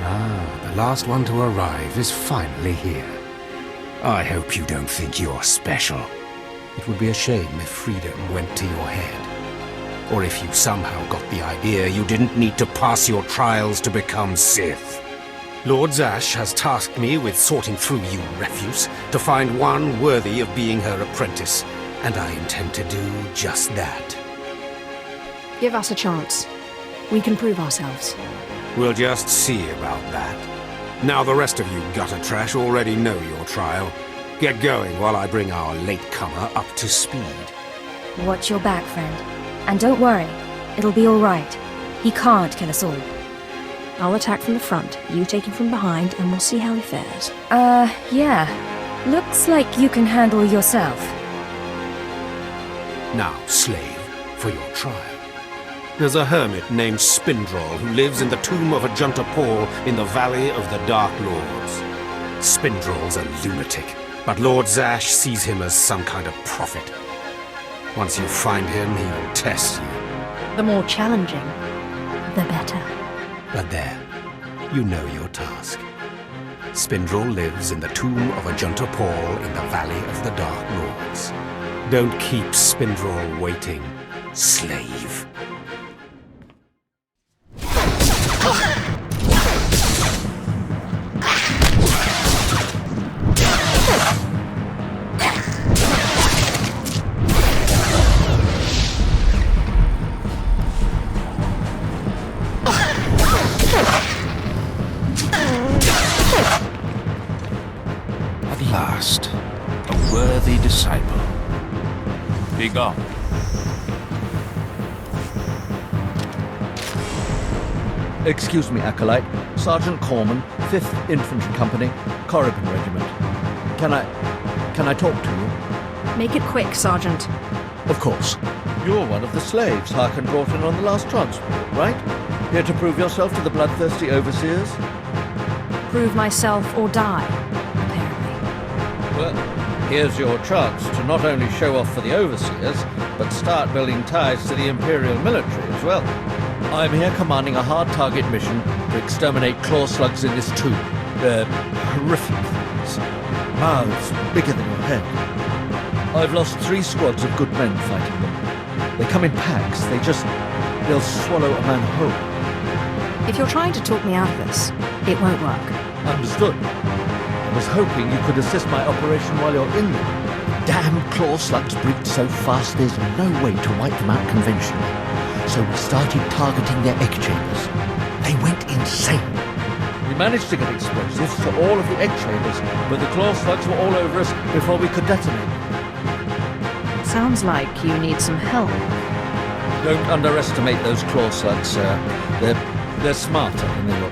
Ah, the last one to arrive is finally here. I hope you don't think you're special. It would be a shame if freedom went to your head. Or if you somehow got the idea you didn't need to pass your trials to become Sith. Lord Zash has tasked me with sorting through you refuse to find one worthy of being her apprentice, and I intend to do just that. Give us a chance. We can prove ourselves. We'll just see about that. Now the rest of you gutter trash already know your trial. Get going while I bring our latecomer up to speed. Watch your back, friend. And don't worry, it'll be all right. He can't kill us all. I'll attack from the front, you take him from behind, and we'll see how he fares. Yeah. Looks like you can handle yourself. Now, slave, for your trial. There's a hermit named Spindrol who lives in the tomb of Ajunta Paul in the Valley of the Dark Lords. Spindrol's a lunatic, but Lord Zash sees him as some kind of prophet. Once you find him, he will test you. The more challenging, the better. But there, you know your task. Spindrol lives in the tomb of Ajunta Paul in the Valley of the Dark Lords. Don't keep Spindrol waiting, slave. At last, a worthy disciple. Be gone. Excuse me, Acolyte. Sergeant Corman, 5th Infantry Company, Korriban Regiment. Can I talk to you? Make it quick, Sergeant. Of course. You're one of the slaves Harkon brought in on the last transport, right? Here to prove yourself to the bloodthirsty overseers? Prove myself or die, apparently. Well, here's your chance to not only show off for the overseers, but start building ties to the Imperial military as well. I'm here commanding a hard target mission to exterminate claw slugs in this tomb. They're horrific things. Mouths bigger than your head. I've lost 3 squads of good men fighting them. They come in packs. They'll swallow a man whole. If you're trying to talk me out of this, it won't work. Understood. I was hoping you could assist my operation while you're in there. Damn claw slugs breed so fast there's no way to wipe them out conventionally. So we started targeting their egg chambers. They went insane. We managed to get explosives to all of the egg chambers, but the claw slugs were all over us before we could detonate. Sounds like you need some help. Don't underestimate those claw slugs, sir. They're smarter than they look.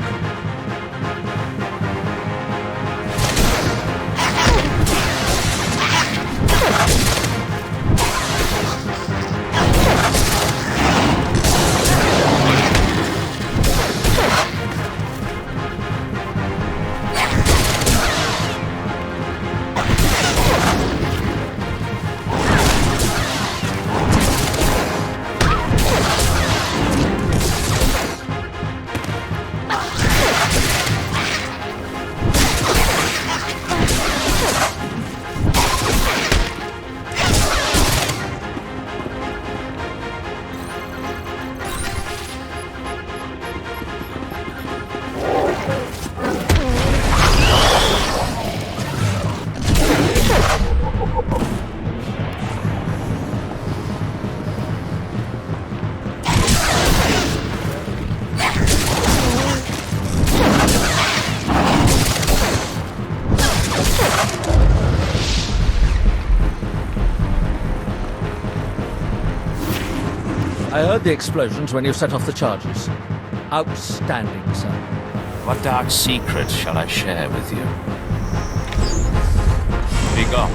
I heard the explosions when you set off the charges. Outstanding, sir. What dark secret shall I share with you? Be gone.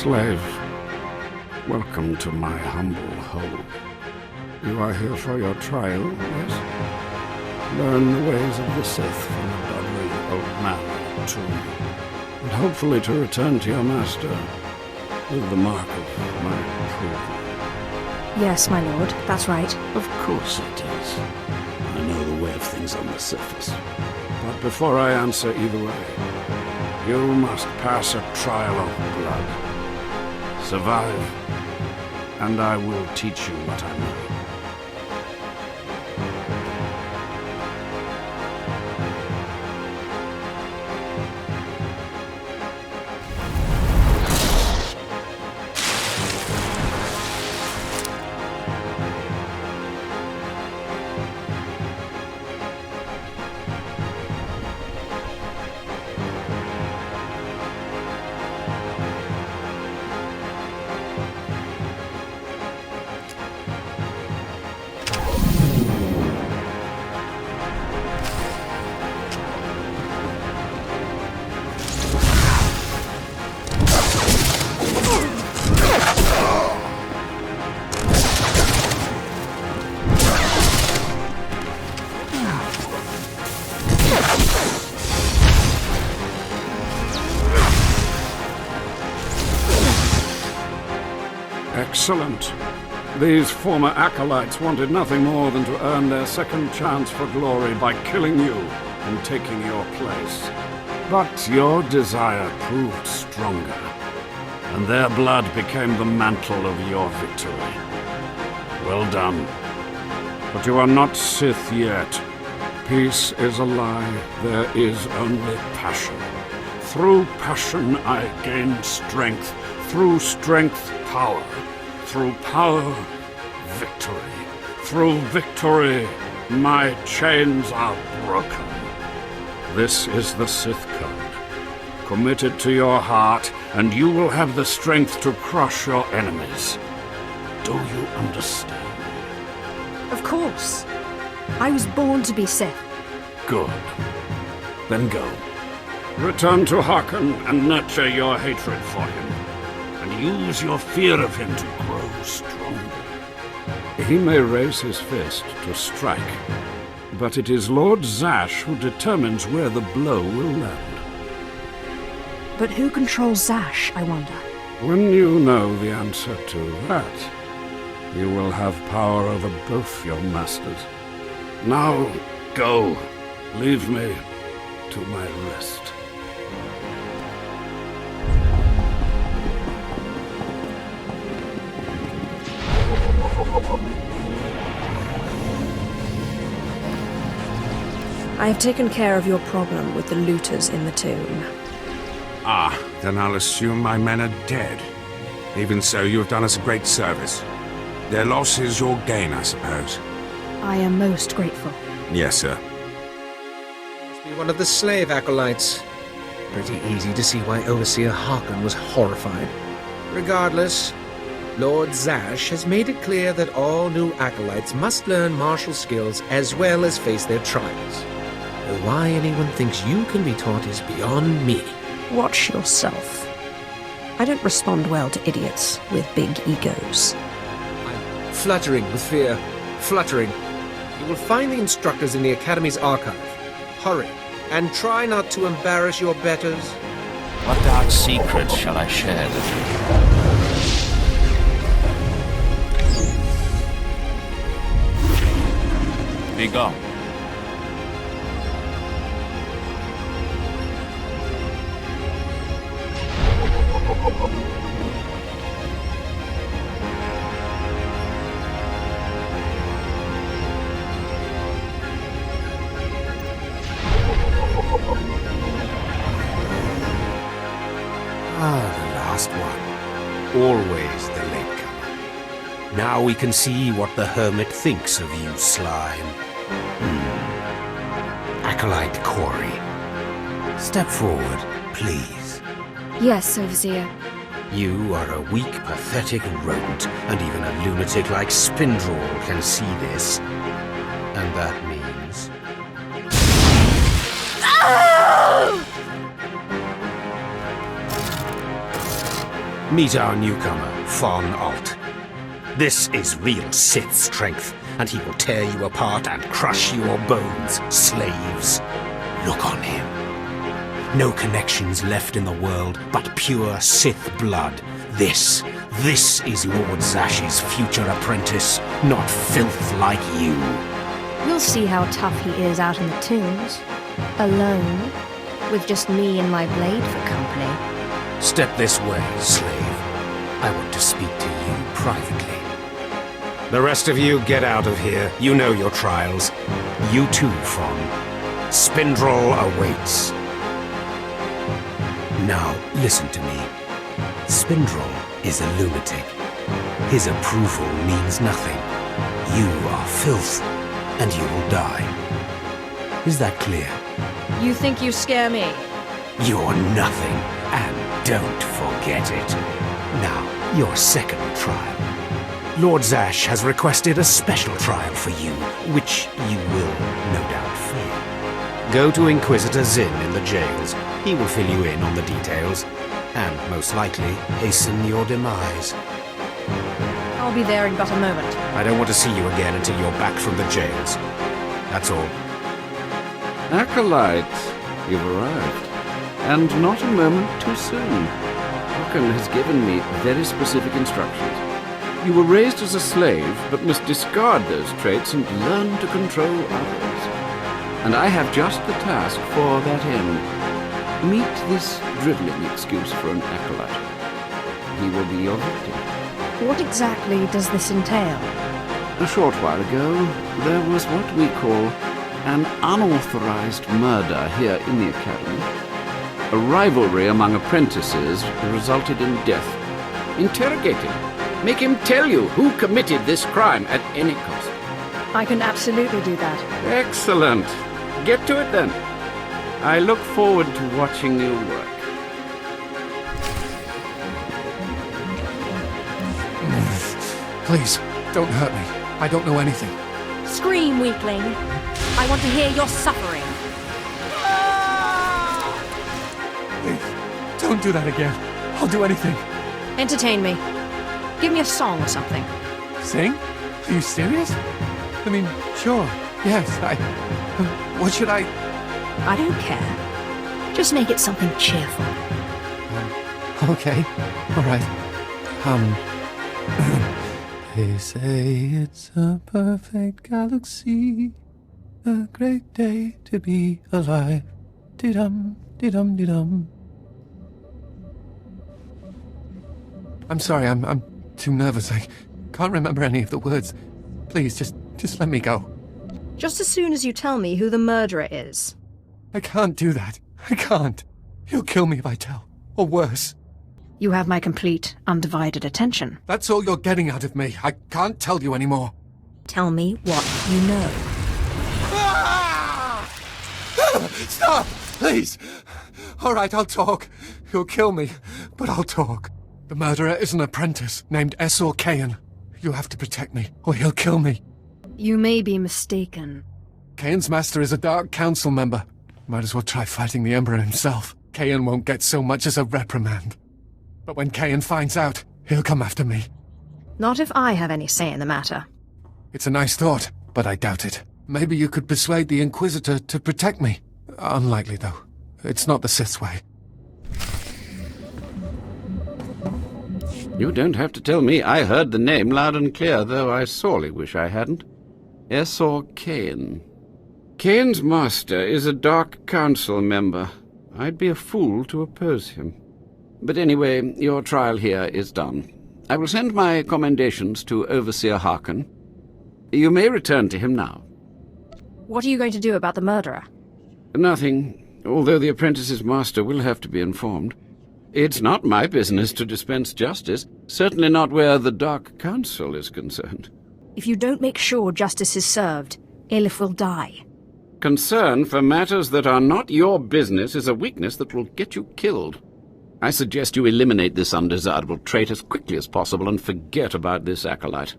slave, welcome to my humble home. You are here for your trial, yes? Learn the ways of the Sith from the doddering old man in the tomb, and hopefully to return to your master with the mark of my approval. Yes, my lord, that's right. Of course it is. I know the way of things on the surface. But before I answer either way, you must pass a trial of blood. Survive, and I will teach you what I know. Excellent. These former acolytes wanted nothing more than to earn their second chance for glory by killing you and taking your place. But your desire proved stronger, and their blood became the mantle of your victory. Well done. But you are not Sith yet. Peace is a lie. There is only passion. Through passion I gain strength. Through strength, power. Through power, victory. Through victory, my chains are broken. This is the Sith Code. Commit it to your heart, and you will have the strength to crush your enemies. Do you understand? Of course. I was born to be Sith. Good. Then go. Return to Harkon and nurture your hatred for him. And use your fear of him to grow stronger. He may raise his fist to strike, but it is Lord Zash who determines where the blow will land. But who controls Zash, I wonder? When you know the answer to that, you will have power over both your masters. Now, go. Leave me to my rest. I have taken care of your problem with the looters in the tomb. Ah, then I'll assume my men are dead. Even so, you have done us a great service. Their loss is your gain, I suppose. I am most grateful. Yes, sir. Must be one of the slave acolytes. Pretty easy to see why Overseer Harkon was horrified. Regardless, Lord Zash has made it clear that all new acolytes must learn martial skills as well as face their trials. Though why anyone thinks you can be taught is beyond me. Watch yourself. I don't respond well to idiots with big egos. I'm fluttering with fear. Fluttering. You will find the instructors in the Academy's archive. Hurry, and try not to embarrass your betters. What dark secret shall I share with you? Be gone. Ah, the last one. Always the latecomer. Now we can see what the Hermit thinks of you, slime. Acolyte Corey. Step forward, please. Yes, Overseer. You are a weak, pathetic rodent, and even a lunatic like Spindrel can see this. And that means... Meet our newcomer, Von Alt. This is real Sith strength, and he will tear you apart and crush your bones, slaves. Look on him. No connections left in the world, but pure Sith blood. This is Lord Zash's future apprentice, not filth like you. You'll see how tough he is out in the tombs. Alone, with just me and my blade for company. Step this way, slave. I want to speak to you privately. The rest of you get out of here. You know your trials. You too, Von. Spindrel awaits. Now, listen to me. Spindrel is a lunatic. His approval means nothing. You are filth, and you will die. Is that clear? You think you scare me? You're nothing, and don't forget it. Now, your second trial. Lord Zash has requested a special trial for you, which you will, no doubt, fail. Go to Inquisitor Zinn in the jails. He will fill you in on the details, and most likely hasten your demise. I'll be there in but a moment. I don't want to see you again until you're back from the jails. That's all. Acolyte, you've arrived. And not a moment too soon. Hakan has given me very specific instructions. You were raised as a slave, but must discard those traits and learn to control others. And I have just the task for that end. Meet this drivelling excuse for an acolyte. He will be your victim. What exactly does this entail? A short while ago, there was what we call an unauthorized murder here in the Academy. A rivalry among apprentices resulted in death. Interrogate him. Make him tell you who committed this crime at any cost. I can absolutely do that. Excellent. Get to it then. I look forward to watching your work. Please, don't hurt me. I don't know anything. Scream, weakling. I want to hear your suffering. Please, don't do that again. I'll do anything. Entertain me. Give me a song or something. Sing? Are you serious? I mean, sure. Yes, what should I... I don't care. Just make it something cheerful. Okay. All right. They say it's a perfect galaxy, a great day to be alive. Dee-dum, dee-dum, dee-dum. I'm sorry, I'm too nervous. I can't remember any of the words. Please, just let me go. Just as soon as you tell me who the murderer is. I can't do that. I can't. He'll kill me if I tell. Or worse. You have my complete, undivided attention. That's all you're getting out of me. I can't tell you anymore. Tell me what you know. Stop! Please! All right, I'll talk. He'll kill me, but I'll talk. The murderer is an apprentice named SWTOR. You have to protect me, or he'll kill me. You may be mistaken. Kayan's master is a Dark Council member. Might as well try fighting the Emperor himself. Kayan won't get so much as a reprimand. But when Kayan finds out, he'll come after me. Not if I have any say in the matter. It's a nice thought, but I doubt it. Maybe you could persuade the Inquisitor to protect me. Unlikely, though. It's not the Sith's way. You don't have to tell me. I heard the name loud and clear, though I sorely wish I hadn't. SWTOR. Kayan's master is a Dark Council member. I'd be a fool to oppose him. But anyway, your trial here is done. I will send my commendations to Overseer Hakan. You may return to him now. What are you going to do about the murderer? Nothing, although the apprentice's master will have to be informed. It's not my business to dispense justice, certainly not where the Dark Council is concerned. If you don't make sure justice is served, Elif will die. Concern for matters that are not your business is a weakness that will get you killed. I suggest you eliminate this undesirable trait as quickly as possible and forget about this acolyte.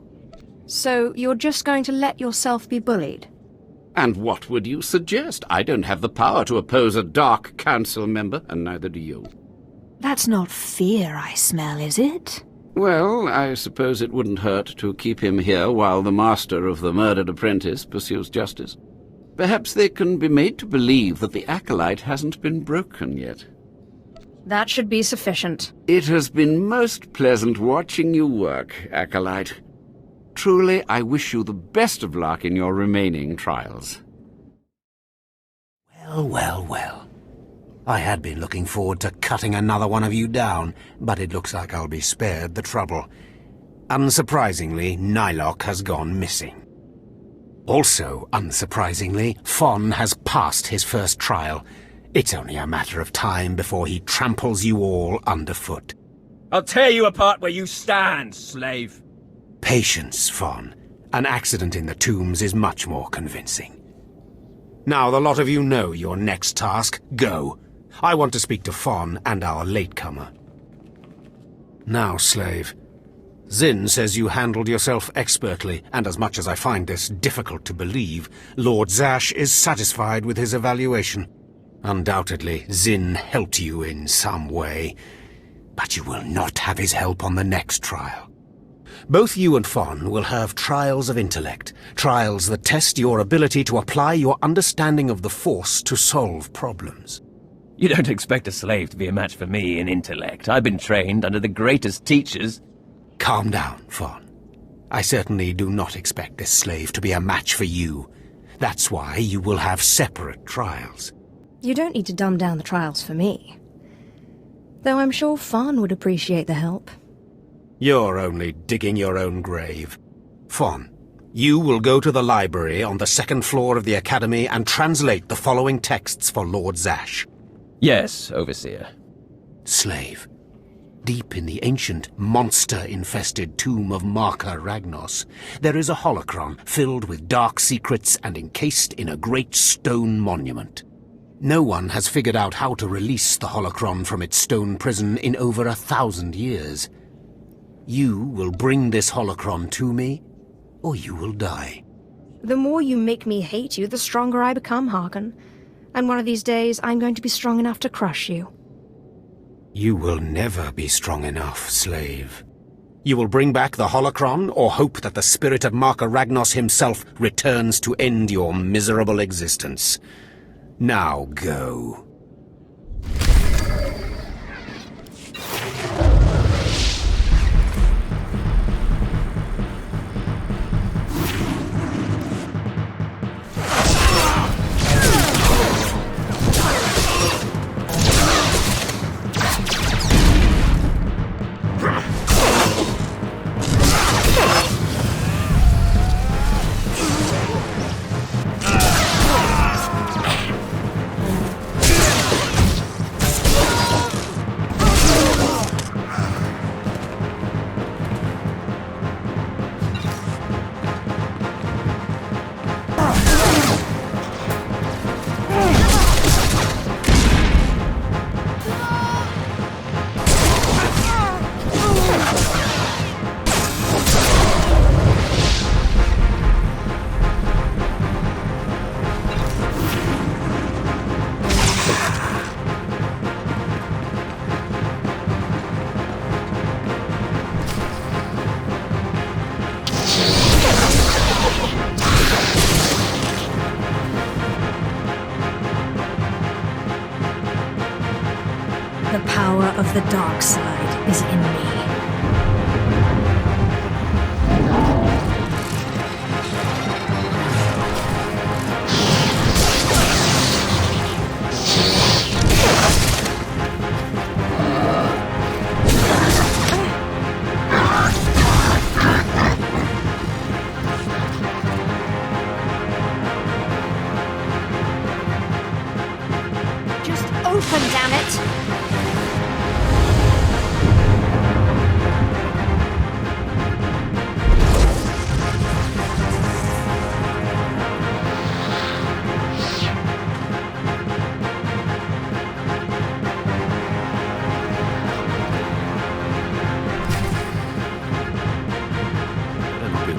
So you're just going to let yourself be bullied? And what would you suggest? I don't have the power to oppose a Dark Council member, and neither do you. That's not fear I smell, is it? Well, I suppose it wouldn't hurt to keep him here while the master of the murdered apprentice pursues justice. Perhaps they can be made to believe that the acolyte hasn't been broken yet. That should be sufficient. It has been most pleasant watching you work, acolyte. Truly, I wish you the best of luck in your remaining trials. Well, well, well. I had been looking forward to cutting another one of you down, but it looks like I'll be spared the trouble. Unsurprisingly, Nylock has gone missing. Also, unsurprisingly, Fon has passed his first trial. It's only a matter of time before he tramples you all underfoot. I'll tear you apart where you stand, slave. Patience, Fon. An accident in the tombs is much more convincing. Now the lot of you know your next task. Go. I want to speak to Fon and our latecomer. Now, slave. Zin says you handled yourself expertly, and as much as I find this difficult to believe, Lord Zash is satisfied with his evaluation. Undoubtedly, Zin helped you in some way, but you will not have his help on the next trial. Both you and Fon will have trials of intellect, trials that test your ability to apply your understanding of the Force to solve problems. You don't expect a slave to be a match for me in intellect. I've been trained under the greatest teachers. Calm down, Fon. I certainly do not expect this slave to be a match for you. That's why you will have separate trials. You don't need to dumb down the trials for me. Though I'm sure Fon would appreciate the help. You're only digging your own grave. Fon, you will go to the library on the second floor of the Academy and translate the following texts for Lord Zash. Yes, Overseer. Slave, deep in the ancient, monster-infested tomb of Marka Ragnos, there is a holocron filled with dark secrets and encased in a great stone monument. No one has figured out how to release the holocron from its stone prison in over 1,000 years. You will bring this holocron to me, or you will die. The more you make me hate you, the stronger I become, Harkon. And one of these days, I'm going to be strong enough to crush you. You will never be strong enough, slave. You will bring back the holocron, or hope that the spirit of Marka Ragnos himself returns to end your miserable existence. Now go. The power of the dark side is in me. Just open, damn it!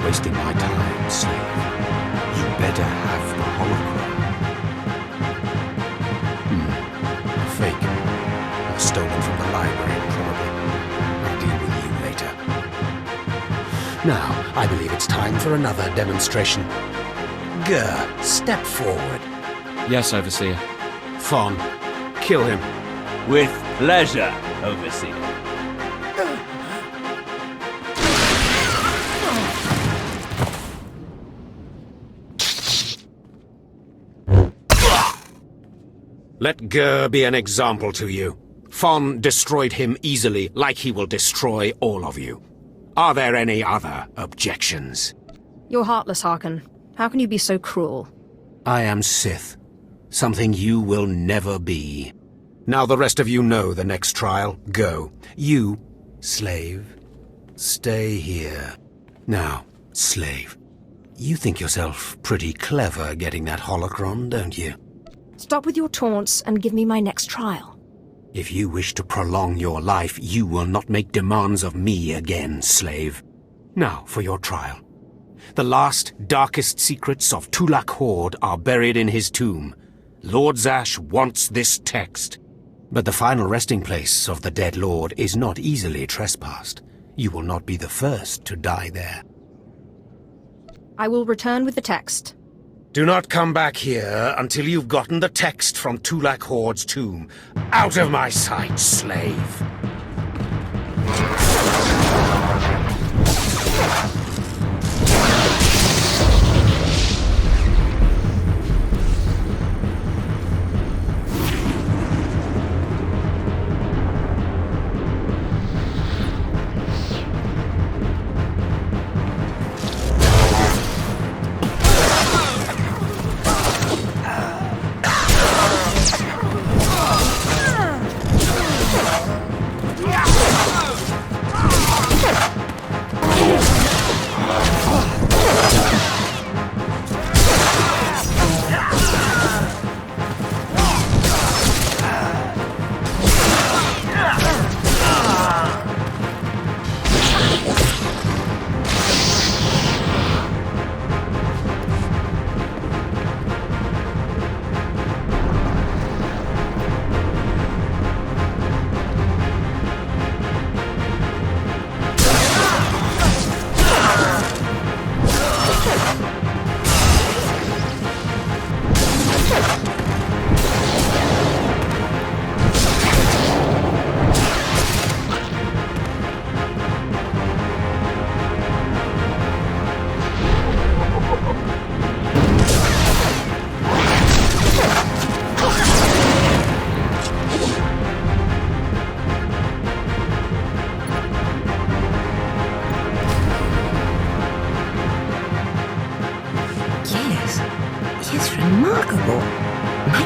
Wasting my time, slave. You better have the holocron. A fake. Stolen from the library, probably. I'll deal with you later. Now, I believe it's time for another demonstration. Gur, step forward. Yes, Overseer. Fon, kill him. With pleasure, Overseer. Let Gur be an example to you. Fon destroyed him easily, like he will destroy all of you. Are there any other objections? You're heartless, Harkon. How can you be so cruel? I am Sith. Something you will never be. Now the rest of you know the next trial. Go. You, slave, stay here. Now, slave, you think yourself pretty clever getting that holocron, don't you? Stop with your taunts and give me my next trial. If you wish to prolong your life, you will not make demands of me again, slave. Now for your trial. The last, darkest secrets of Tulak Horde are buried in his tomb. Lord Zash wants this text. But the final resting place of the dead lord is not easily trespassed. You will not be the first to die there. I will return with the text. Do not come back here until you've gotten the text from Tulak Horde's tomb. Out of my sight, slave!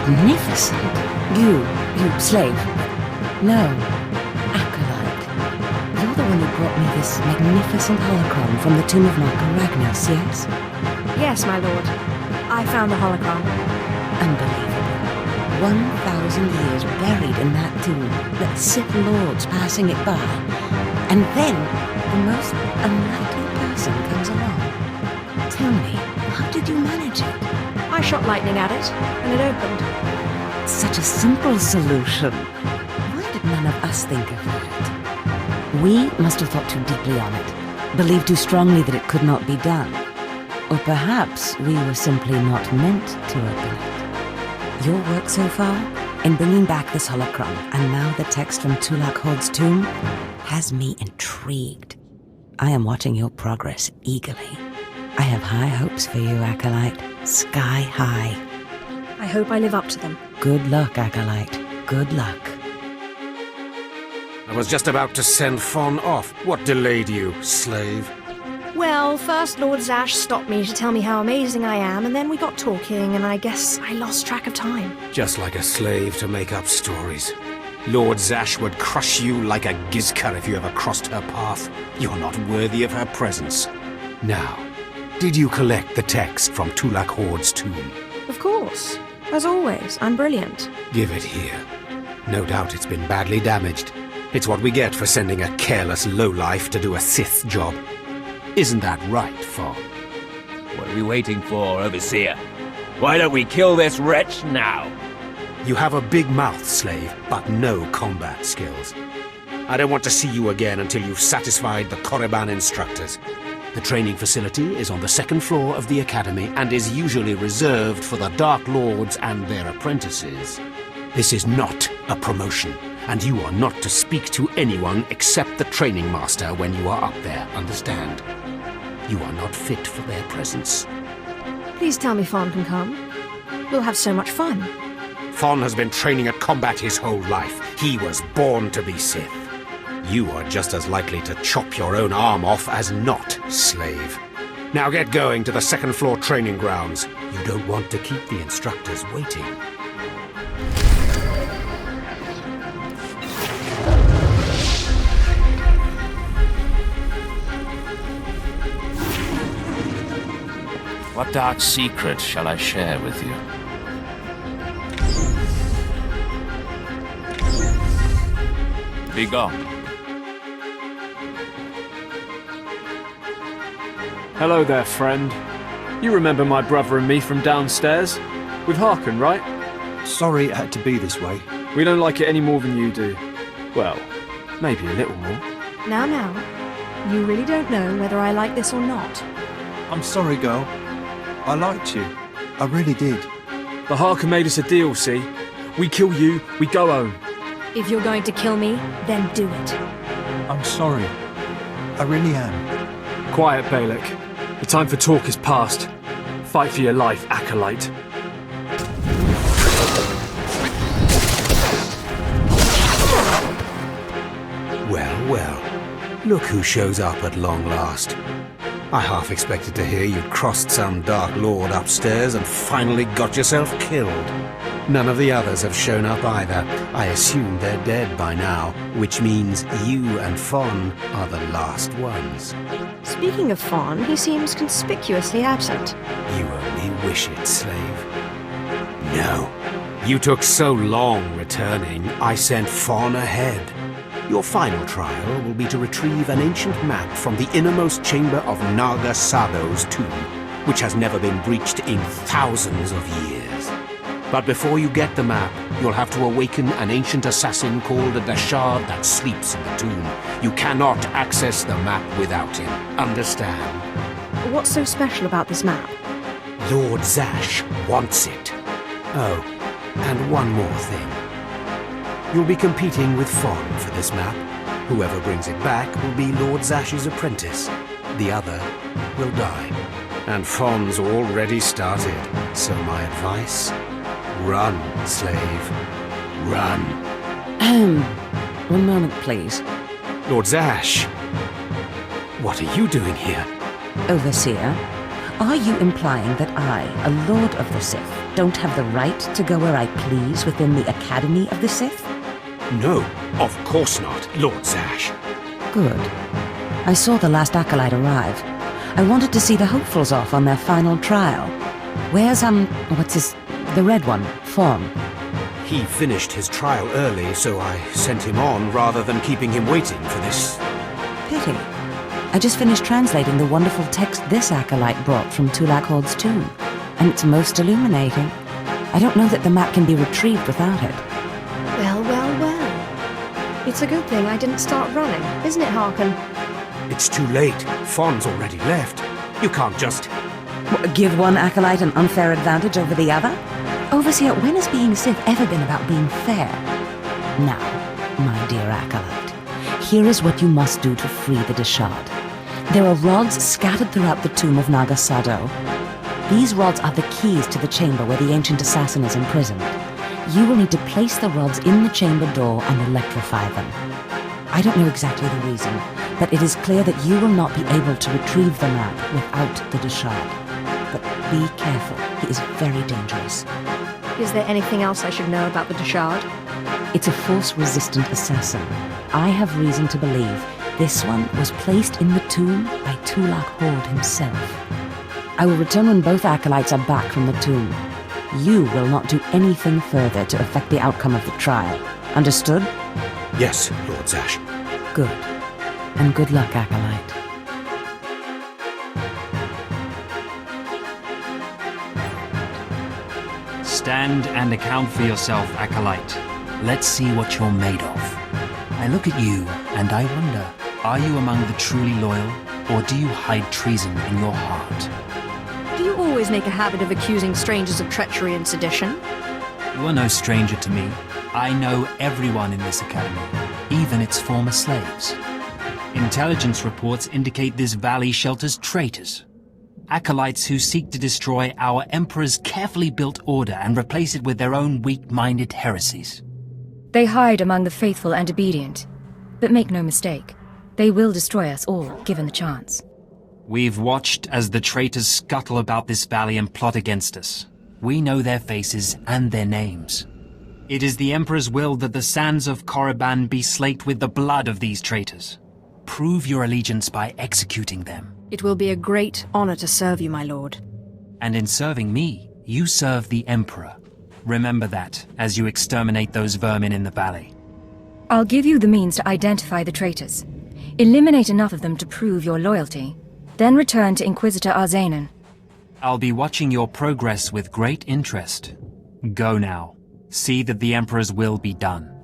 Magnificent. You slave. No, acolyte. You're the one who brought me this magnificent holocron from the tomb of Marco Ragnos, yes? Yes, my lord. I found the holocron. Unbelievable. 1,000 years buried in that tomb, the Sith Lords passing it by. And then, the most unlikely person comes along. Tell me, how did you manage it? I shot lightning at it, and it opened. Such a simple solution. Why did none of us think of that? We must have thought too deeply on it, believed too strongly that it could not be done. Or perhaps we were simply not meant to open it. Your work so far, in bringing back this holocron, and now the text from Tulak Horde's tomb, has me intrigued. I am watching your progress eagerly. I have high hopes for you, Acolyte. Sky high. I hope I live up to them. Good luck, Acolyte. Good luck. I was just about to send Fon off. What delayed you, slave? Well, first Lord Zash stopped me to tell me how amazing I am, and then we got talking, and I guess I lost track of time. Just like a slave to make up stories. Lord Zash would crush you like a gizka if you ever crossed her path. You're not worthy of her presence. Now, did you collect the text from Tulak Horde's tomb? Of course. As always, I'm brilliant. Give it here. No doubt it's been badly damaged. It's what we get for sending a careless lowlife to do a Sith job. Isn't that right, Fon? What are we waiting for, Overseer? Why don't we kill this wretch now? You have a big mouth, slave, but no combat skills. I don't want to see you again until you've satisfied the Korriban instructors. The training facility is on the second floor of the academy and is usually reserved for the Dark Lords and their apprentices. This is not a promotion, and you are not to speak to anyone except the training master when you are up there, understand? You are not fit for their presence. Please tell me Fawn can come. We'll have so much fun. Fawn has been training at combat his whole life. He was born to be Sith. You are just as likely to chop your own arm off as not, slave. Now get going to the second floor training grounds. You don't want to keep the instructors waiting. What dark secret shall I share with you? Begone. Hello there, friend. You remember my brother and me from downstairs? With Harkin, right? Sorry it had to be this way. We don't like it any more than you do. Well, maybe a little more. Now, you really don't know whether I like this or not. I'm sorry, girl. I liked you. I really did. The Harkin made us a deal, see? We kill you, we go home. If you're going to kill me, then do it. I'm sorry. I really am. Quiet, Balak. The time for talk is past. Fight for your life, Acolyte. Well, well. Look who shows up at long last. I half expected to hear you'd crossed some Dark Lord upstairs and finally got yourself killed. None of the others have shown up either. I assume they're dead by now, which means you and Fawn are the last ones. Speaking of Fawn, he seems conspicuously absent. You only wish it, slave. No. You took so long returning, I sent Fawn ahead. Your final trial will be to retrieve an ancient map from the innermost chamber of Naga Sado's tomb, which has never been breached in thousands of years. But before you get the map, you'll have to awaken an ancient assassin called a Dashard that sleeps in the tomb. You cannot access the map without him. Understand? What's so special about this map? Lord Zash wants it. Oh, and one more thing. You'll be competing with Fawn for this map. Whoever brings it back will be Lord Zash's apprentice. The other will die. And Fawn's already started, so my advice... run, slave. Run. One moment, please. Lord Zash, what are you doing here? Overseer, are you implying that I, a Lord of the Sith, don't have the right to go where I please within the Academy of the Sith? No, of course not, Lord Zash. Good. I saw the last Acolyte arrive. I wanted to see the hopefuls off on their final trial. Where's, the red one, Fawn? He finished his trial early, so I sent him on rather than keeping him waiting for this. Pity. I just finished translating the wonderful text this Acolyte brought from Tulak Horde's tomb, and it's most illuminating. I don't know that the map can be retrieved without it. Well, well, well. It's a good thing I didn't start running, isn't it, Harkin? It's too late. Fawn's already left. You can't just... Give one Acolyte an unfair advantage over the other? Overseer, when has being Sith ever been about being fair? Now, my dear Acolyte, here is what you must do to free the Dashard. There are rods scattered throughout the tomb of Naga Sado. These rods are the keys to the chamber where the ancient assassin is imprisoned. You will need to place the rods in the chamber door and electrify them. I don't know exactly the reason, but it is clear that you will not be able to retrieve the map without the Dashard. But be careful, he is very dangerous. Is there anything else I should know about the Dashard? It's a force-resistant assassin. I have reason to believe this one was placed in the tomb by Tulak Horde himself. I will return when both Acolytes are back from the tomb. You will not do anything further to affect the outcome of the trial. Understood? Yes, Lord Zash. Good. And good luck, Acolyte. Stand and account for yourself, Acolyte. Let's see what you're made of. I look at you and I wonder, are you among the truly loyal, or do you hide treason in your heart? Do you always make a habit of accusing strangers of treachery and sedition? You are no stranger to me. I know everyone in this academy, even its former slaves. Intelligence reports indicate this valley shelters traitors. Acolytes who seek to destroy our Emperor's carefully built order and replace it with their own weak-minded heresies. They hide among the faithful and obedient. But make no mistake, they will destroy us all, given the chance. We've watched as the traitors scuttle about this valley and plot against us. We know their faces and their names. It is the Emperor's will that the sands of Korriban be slaked with the blood of these traitors. Prove your allegiance by executing them. It will be a great honor to serve you, my lord. And in serving me, you serve the Emperor. Remember that, as you exterminate those vermin in the valley. I'll give you the means to identify the traitors. Eliminate enough of them to prove your loyalty. Then return to Inquisitor Assassin. I'll be watching your progress with great interest. Go now. See that the Emperor's will be done.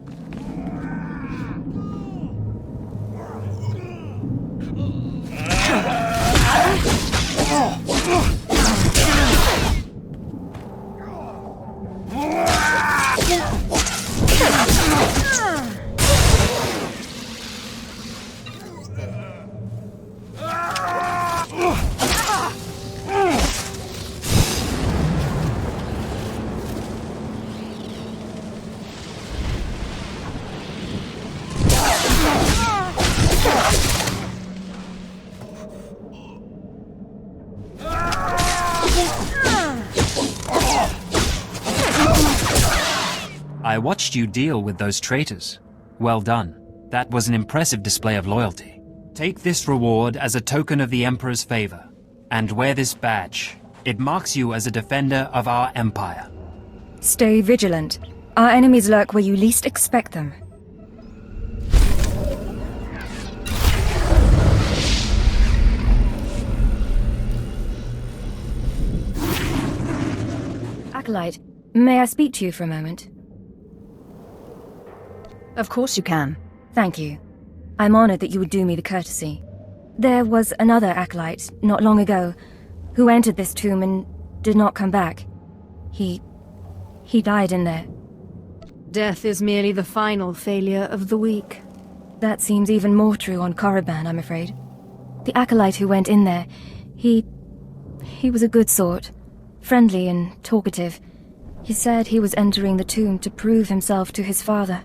I watched you deal with those traitors. Well done. That was an impressive display of loyalty. Take this reward as a token of the Emperor's favor, and wear this badge. It marks you as a defender of our empire. Stay vigilant. Our enemies lurk where you least expect them. Acolyte, may I speak to you for a moment? Of course you can. Thank you. I'm honored that you would do me the courtesy. There was another acolyte, not long ago, who entered this tomb and did not come back. He died in there. Death is merely the final failure of the weak. That seems even more true on Korriban, I'm afraid. The acolyte who went in there, he was a good sort. Friendly and talkative. He said he was entering the tomb to prove himself to his father.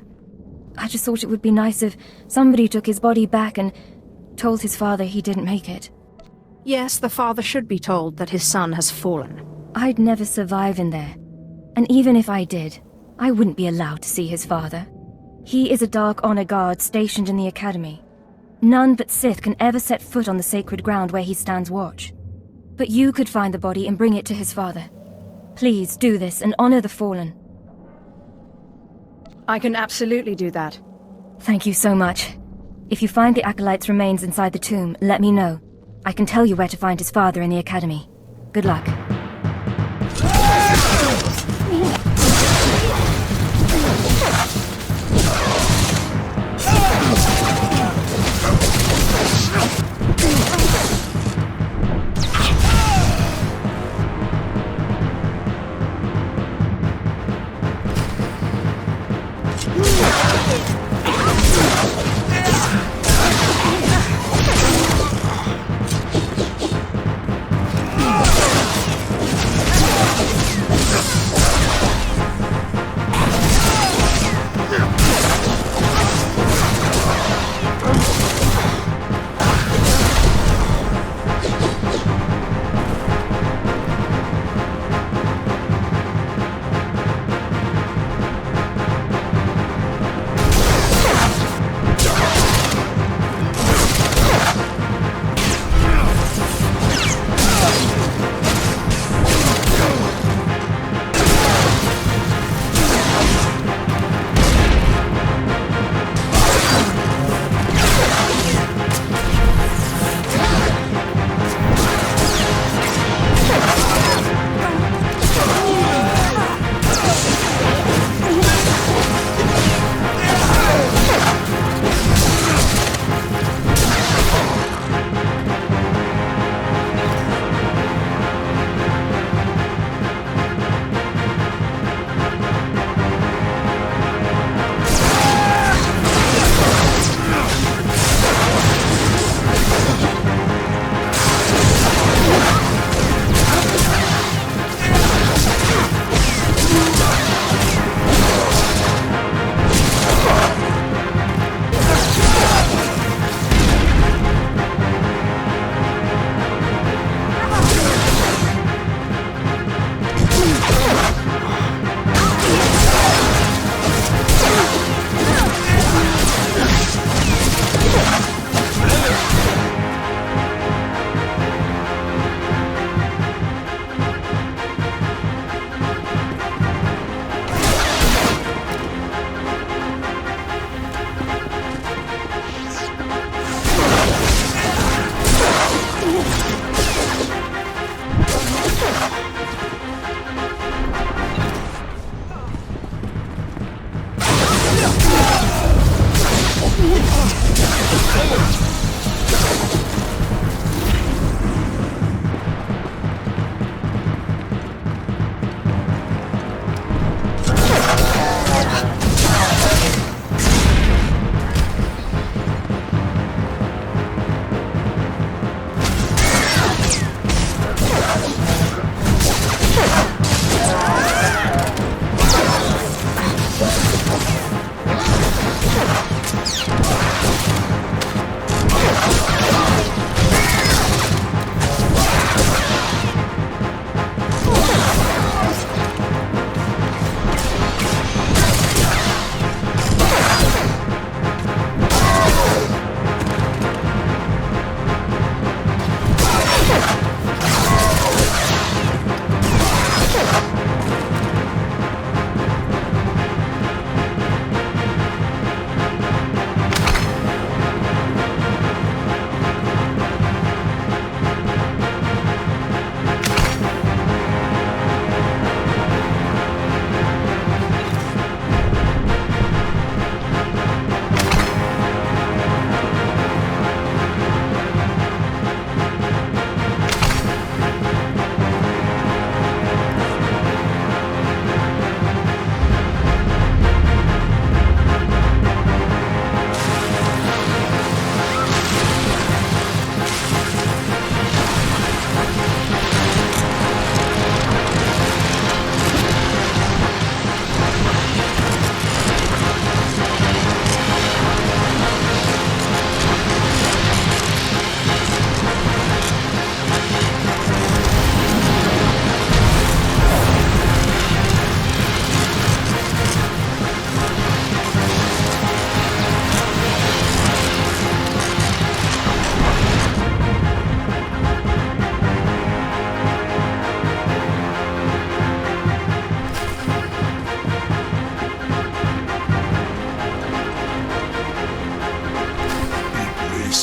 I just thought it would be nice if somebody took his body back and told his father he didn't make it. Yes, the father should be told that his son has fallen. I'd never survive in there. And even if I did, I wouldn't be allowed to see his father. He is a Dark Honor Guard stationed in the Academy. None but Sith can ever set foot on the sacred ground where he stands watch. But you could find the body and bring it to his father. Please do this and honor the fallen. I can absolutely do that. Thank you so much. If you find the Acolyte's remains inside the tomb, let me know. I can tell you where to find his father in the Academy. Good luck.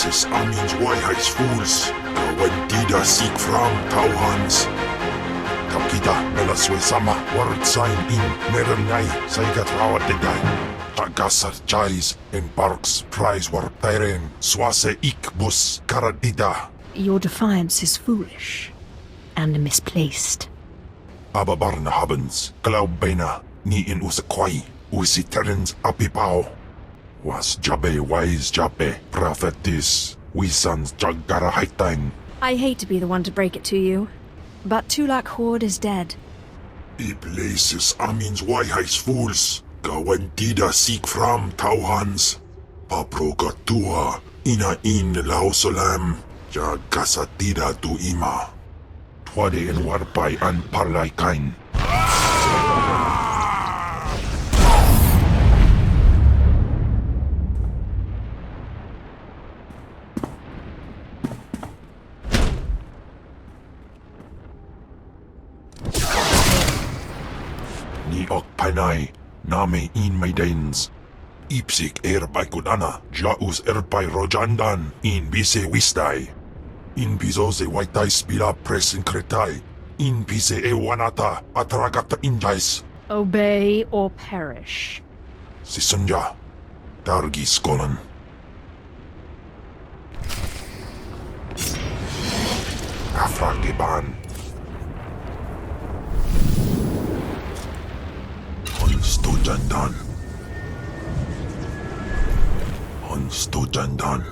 places amins waihais fools, kawantida seek from tauhans. Takita melaswe sama word sign in merenai saigat rawategay. Tagasar chais in parks prize war tairen swase ikbus karadida. Your defiance is foolish and misplaced. Ababarna habens, glaubena, ni in usakwai, usiterens apipao. Was jabe wise jabe, prophetess, wisans jagara haitang. I hate to be the one to break it to you, but Tulak Horde is dead. I places amins waihais fools, gawantida seek from tauhans. Paprogatua, ina in lausolam, jagasatida tu ima. Twade en warpai an parlay kain. Ni ok panay, name in maidens. Ipsik by kudana, jaus by rojandan, in bise wistai. In bizoze waitai spila presin kretai. In bise wanata atragata injais. Obey or perish. Sisunja, dargi skolan. Afragiban. Honstujandan. Honstujandan.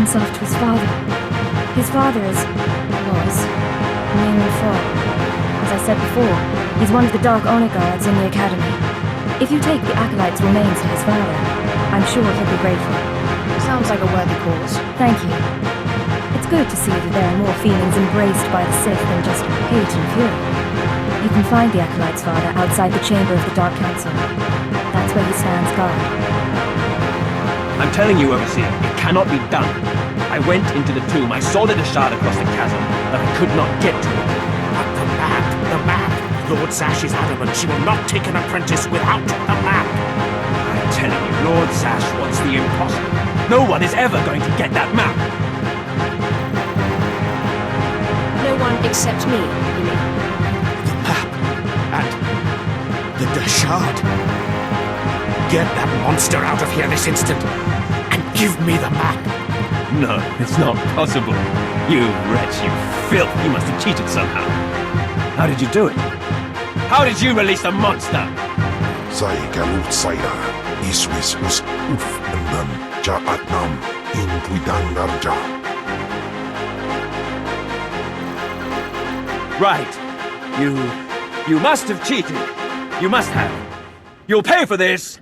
Himself to his father. His father was Ming Fo. As I said before, he's one of the Dark Honor Guards in the Academy. If you take the Acolyte's remains to his father, I'm sure he'll be grateful. Sounds like a worthy cause. Thank you. It's good to see that there are more feelings embraced by the Sith than just hate and fury. You can find the Acolyte's father outside the chamber of the Dark Council. That's where he stands guard. I'm telling you, Overseer, it cannot be done. I went into the tomb, I saw the shard across the chasm, but I could not get to it. But the map! Lord Zash is adamant she will not take an apprentice without the map! I'm telling you, Lord Zash wants the impossible. No one is ever going to get that map! No one except me, you mean? The map! And the shard! Get that monster out of here this instant, and give me the map! No, it's not possible. You wretch, you filth, you must have cheated somehow. How did you do it? How did you release the monster? Sai galut saida, iswis us uf endan, ja atnam, in puidandarja. Right. You must have cheated. You must have. You'll pay for this!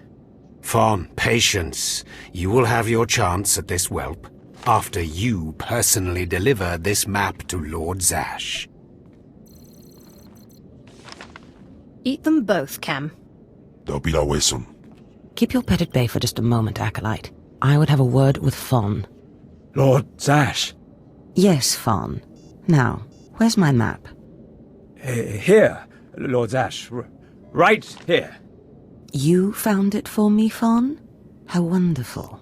Fawn, patience. You will have your chance at this whelp, after you personally deliver this map to Lord Zash. Eat them both, Cam. Dobila Wesun. Keep your pet at bay for just a moment, Acolyte. I would have a word with Fawn. Lord Zash. Yes, Fawn. Now, where's my map? Here, Lord Zash. Right here. You found it for me, Fawn? How wonderful.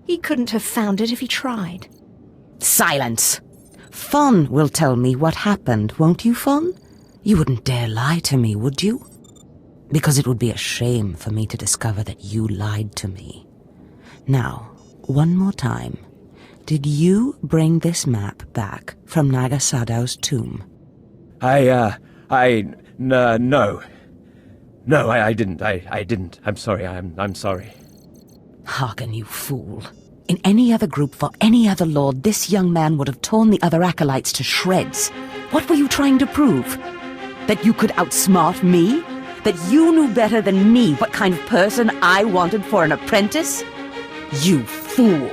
He couldn't have found it if he tried. Silence! Fawn will tell me what happened, won't you, Fawn? You wouldn't dare lie to me, would you? Because it would be a shame for me to discover that you lied to me. Now, one more time. Did you bring this map back from Naga Sadow's tomb? No. No, I didn't. I didn't. I'm sorry. I'm sorry. Hearken, you fool. In any other group for any other lord, this young man would have torn the other acolytes to shreds. What were you trying to prove? That you could outsmart me? That you knew better than me what kind of person I wanted for an apprentice? You fool!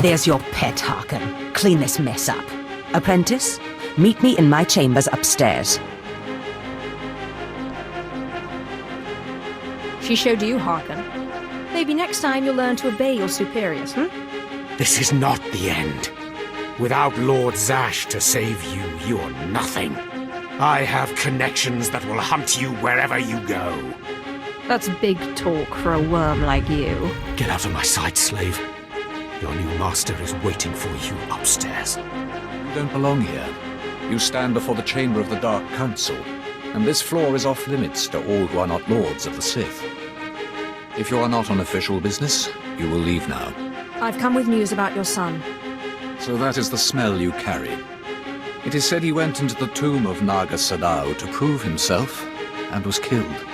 There's your pet, Harkin. Clean this mess up. Apprentice, meet me in my chambers upstairs. She showed you, Harkin. Maybe next time you'll learn to obey your superiors, This is not the end. Without Lord Zash to save you, you're nothing. I have connections that will hunt you wherever you go. That's big talk for a worm like you. Get out of my sight, slave. Your new master is waiting for you upstairs. You don't belong here. You stand before the chamber of the Dark Council, and this floor is off-limits to all who are not lords of the Sith. If you are not on official business, you will leave now. I've come with news about your son. So that is the smell you carry. It is said he went into the tomb of Naga Sadow to prove himself, and was killed.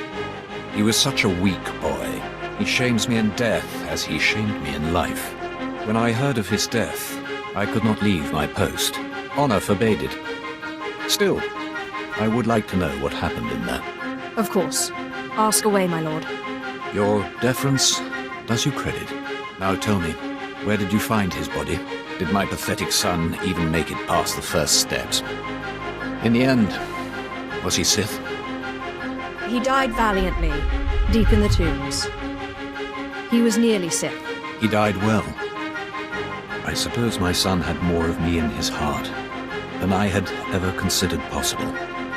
He was such a weak boy. He shames me in death as he shamed me in life. When I heard of his death, I could not leave my post. Honor forbade it. Still, I would like to know what happened in there. Of course. Ask away, my lord. Your deference does you credit. Now tell me, where did you find his body? Did my pathetic son even make it past the first steps? In the end, was he Sith? He died valiantly, deep in the tombs. He was nearly Sith. He died well. I suppose my son had more of me in his heart than I had ever considered possible.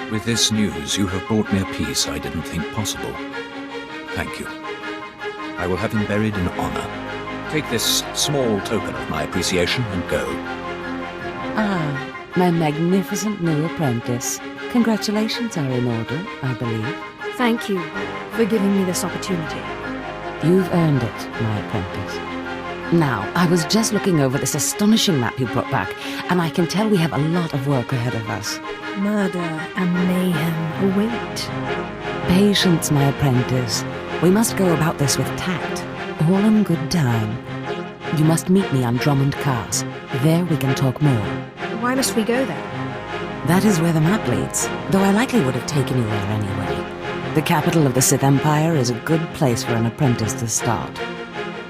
With this news, you have brought me a peace I didn't think possible. Thank you. I will have him buried in honor. Take this small token of my appreciation and go. Ah, my magnificent new apprentice. Congratulations are in order, I believe. Thank you for giving me this opportunity. You've earned it, my apprentice. Now, I was just looking over this astonishing map you brought back, and I can tell we have a lot of work ahead of us. Murder and mayhem await. Patience, my apprentice. We must go about this with tact, all in good time. You must meet me on Drummond Cars. There we can talk more. Why must we go there? That is where the map leads, though I likely would have taken you there anyway. The capital of the Sith Empire is a good place for an apprentice to start.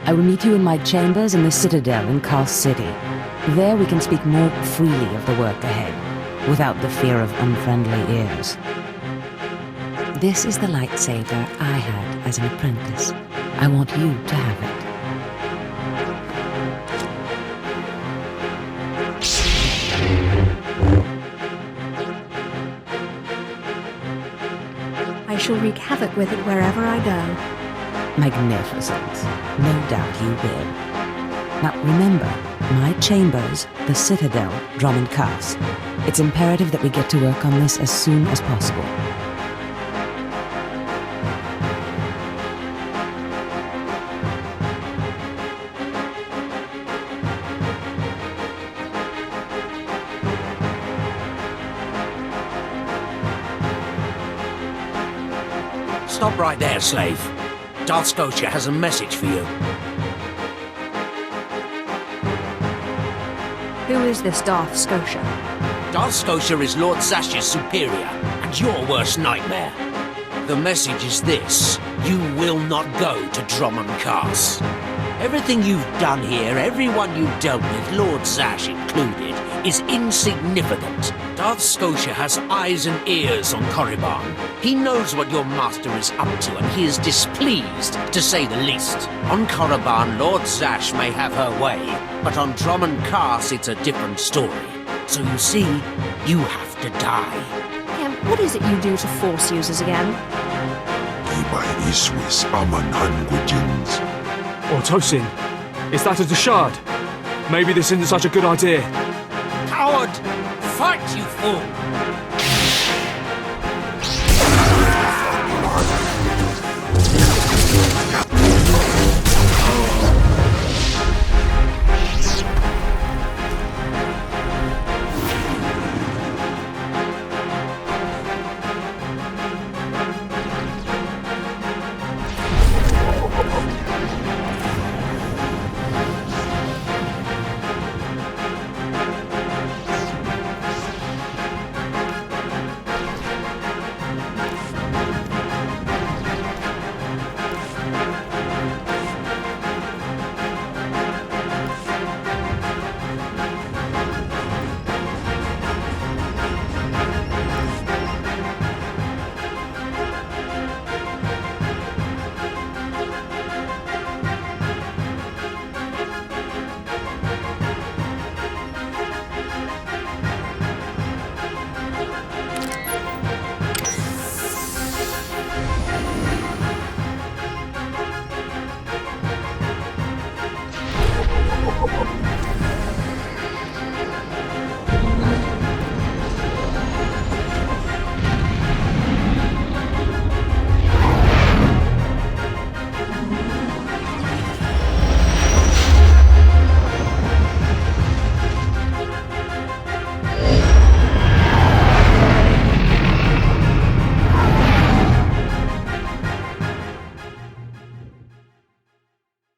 I will meet you in my chambers in the Citadel in Kars City. There we can speak more freely of the work ahead, without the fear of unfriendly ears. This is the lightsaber I had as an apprentice. I want you to have it. I shall wreak havoc with it wherever I go. Magnificent. No doubt you will. Now remember, my chambers, the Citadel, Drummond Cars. It's imperative that we get to work on this as soon as possible. Stop right there, slave. Darth Scotia has a message for you. Who is this Darth Scotia? Darth Scotia is Lord Zash's superior, and your worst nightmare. The message is this: you will not go to Drummond Cars. Everything you've done here, everyone you've dealt with, Lord Zash included, is insignificant. Darth Scotia has eyes and ears on Korriban. He knows what your master is up to, and he is displeased, to say the least. On Korriban, Lord Zash may have her way, but on Drummond Cars, it's a different story. So you see, you have to die. What is it you do to Force users again? Iswis Aman Hangujins. Tosin, is that a Dashard? Maybe this isn't such a good idea. Coward! Fight, you fool!